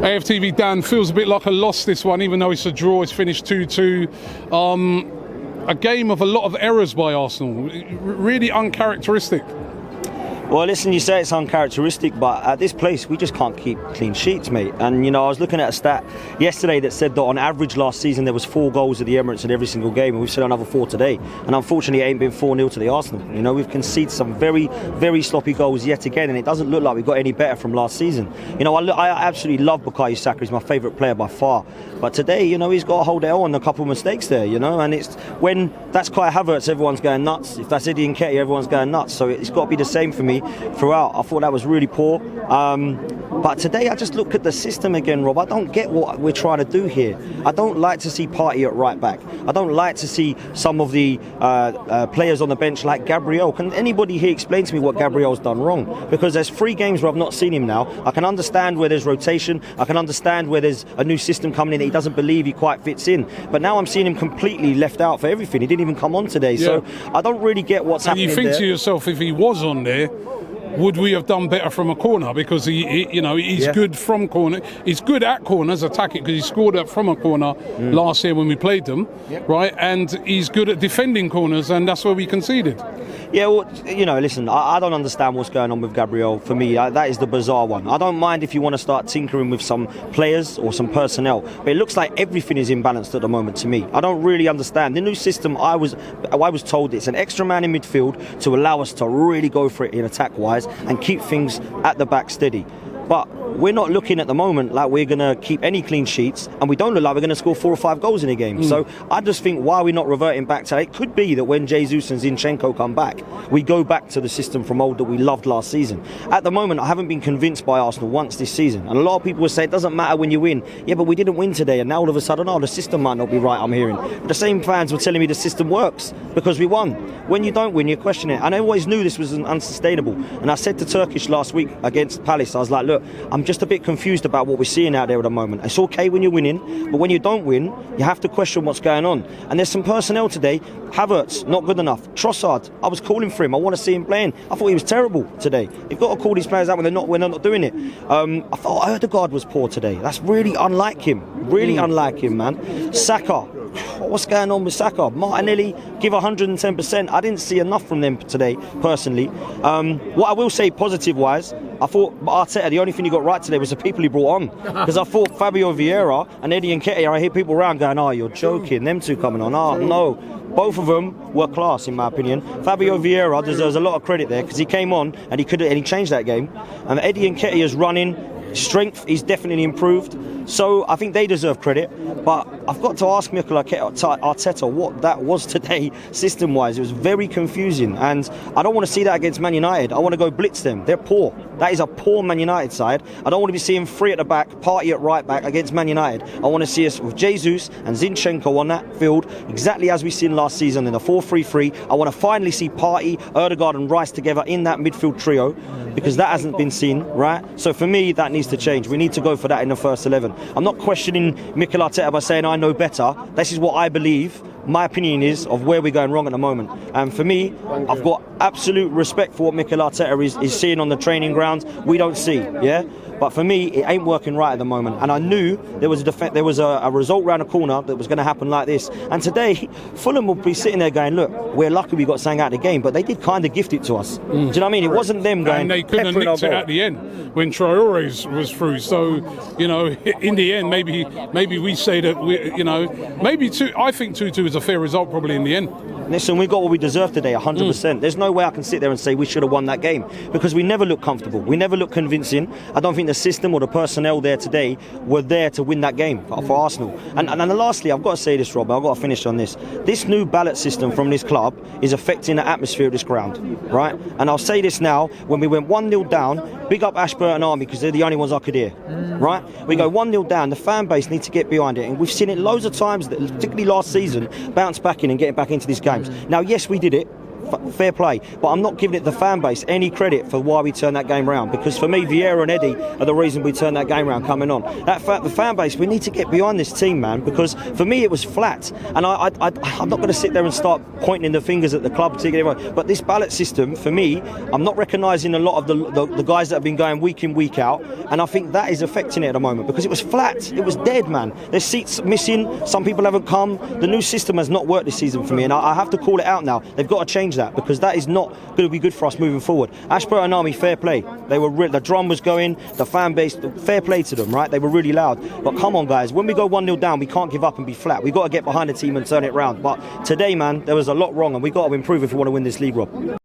AFTV Dan, feels a bit like a loss this one, even though it's a draw. It's finished 2-2. A game of a lot of errors by Arsenal, really uncharacteristic. Well, listen, you say it's uncharacteristic, but at this place, we just can't keep clean sheets, mate. And, I was looking at a stat yesterday that said that on average last season, there was 4 goals at the Emirates in every single game, and we've seen another 4 today. And unfortunately, it ain't been 4-0 to the Arsenal. We've conceded some very, very sloppy goals yet again, and it doesn't look like we got any better from last season. I absolutely love Bukayo Saka. He's my favourite player by far. But today, he's got to hold it on a couple of mistakes there, and it's when that's Kai Havertz, everyone's going nuts. If that's Eddie Nketiah, everyone's going nuts. So it's got to be the same for me throughout. I thought that was really poor. But today I just look at the system again, Rob. I don't get what we're trying to do here. I don't like to see Partey at right back. I don't like to see some of the players on the bench like Gabriel. Can anybody here explain to me what Gabriel's done wrong? Because there's 3 games where I've not seen him now. I can understand where there's rotation. I can understand where there's a new system coming in that he doesn't believe he quite fits in. But now I'm seeing him completely left out for everything. He didn't even come on today. Yeah. So I don't really get what's happening there. You think to yourself, if he was on there, would we have done better from a corner? Because he's good from corner. He's good at corners, attacking, because he scored up from a corner last year when we played them, right? And he's good at defending corners, and that's where we conceded. Yeah, well, listen, I don't understand what's going on with Gabriel. For me, that is the bizarre one. I don't mind if you want to start tinkering with some players or some personnel, but it looks like everything is imbalanced at the moment to me. I don't really understand. The new system, I was told it's an extra man in midfield to allow us to really go for it in attack-wise and keep things at the back steady. But we're not looking at the moment like we're going to keep any clean sheets, and we don't look like we're going to score 4 or 5 goals in a game. So I just think, why are we not reverting back to it? Could be that when Jesus and Zinchenko come back, we go back to the system from old that we loved last season. At the moment, I haven't been convinced by Arsenal once this season, and a lot of people will say it doesn't matter when you win. Yeah, but we didn't win today, and now all of a sudden, the system might not be right, I'm hearing. But the same fans were telling me the system works because we won. When you don't win, you question it. And I always knew this was unsustainable. And I said to Turkish last week against Palace, I was like, look, I'm just a bit confused about what we're seeing out there at the moment. It's okay when you're winning, but when you don't win, you have to question what's going on. And there's some personnel today. Havertz, not good enough. Trossard, I was calling for him. I want to see him playing. I thought he was terrible today. You've got to call these players out when they're not doing it. I thought Odegaard was poor today. That's really unlike him. Really unlike him, man. Saka, what's going on with Saka? Martinelli, give 110%. I didn't see enough from them today, personally. What I will say, positive-wise, I thought Arteta, the only thing he got right today was the people he brought on. Because I thought Fabio Vieira and Eddie Nketiah, I hear people around going, you're joking, them two coming on. No. Both of them were class, in my opinion. Fabio Vieira deserves a lot of credit there because he came on and he changed that game. And Eddie Nketiah's running, strength, he's definitely improved. So I think they deserve credit. But I've got to ask Mikel Arteta what that was today, system-wise. It was very confusing. And I don't want to see that against Man United. I want to go blitz them. They're poor. That is a poor Man United side. I don't want to be seeing 3 at the back, Partey at right back against Man United. I want to see us with Jesus and Zinchenko on that field, exactly as we've seen last season in the 4-3-3. I want to finally see Partey, Odegaard and Rice together in that midfield trio, because that hasn't been seen, right? So for me, that needs to change. We need to go for that in the first 11. I'm not questioning Mikel Arteta by saying I know better. This is what I believe. My opinion is of where we're going wrong at the moment. And for me, I've got absolute respect for what Mikel Arteta is seeing on the training grounds. We don't see, yeah? But for me, it ain't working right at the moment. And I knew there was a result round a corner that was going to happen like this. And today, Fulham will be sitting there going, look, we're lucky we got something out of the game, but they did kind of gift it to us. Do you know what I mean? It wasn't them going, and they couldn't have nicked it at the end when Traore was through. So, in the end, maybe we say that, I think 2-2 is a fair result probably in the end. Listen, we got what we deserved today, 100%. There's no way I can sit there and say we should have won that game because we never looked comfortable. We never looked convincing. I don't think the system or the personnel there today were there to win that game for Arsenal. And lastly, I've got to say this, Rob, I've got to finish on this. This new ballot system from this club is affecting the atmosphere of this ground, right? And I'll say this now, when we went 1-0 down, big up Ashburton Army because they're the only ones I could hear, right? We go 1-0 down, the fan base need to get behind it. And we've seen it loads of times, particularly last season, bounce back in and getting back into these games. Now, yes, we did it. fair play. But I'm not giving it the fan base any credit for why we turned that game round, because for me, Vieira and Eddie are the reason we turned that game round coming on. The fan base, we need to get behind this team, man, because for me it was flat. And I'm not going to sit there and start pointing the fingers at the club, but this ballot system, for me, I'm not recognising a lot of the guys that have been going week in, week out, and I think that is affecting it at the moment, because it was flat, it was dead, man. There's seats missing, some people haven't come. The new system has not worked this season for me, and I have to call it out now. They've got to change that, because that is not going to be good for us moving forward. Ashburton Army, fair play. They were the drum was going, the fan base, fair play to them, right? They were really loud. But come on, guys, when we go 1-0 down, we can't give up and be flat. We've got to get behind the team and turn it round. But today, man, there was a lot wrong, and we've got to improve if we want to win this league, Rob.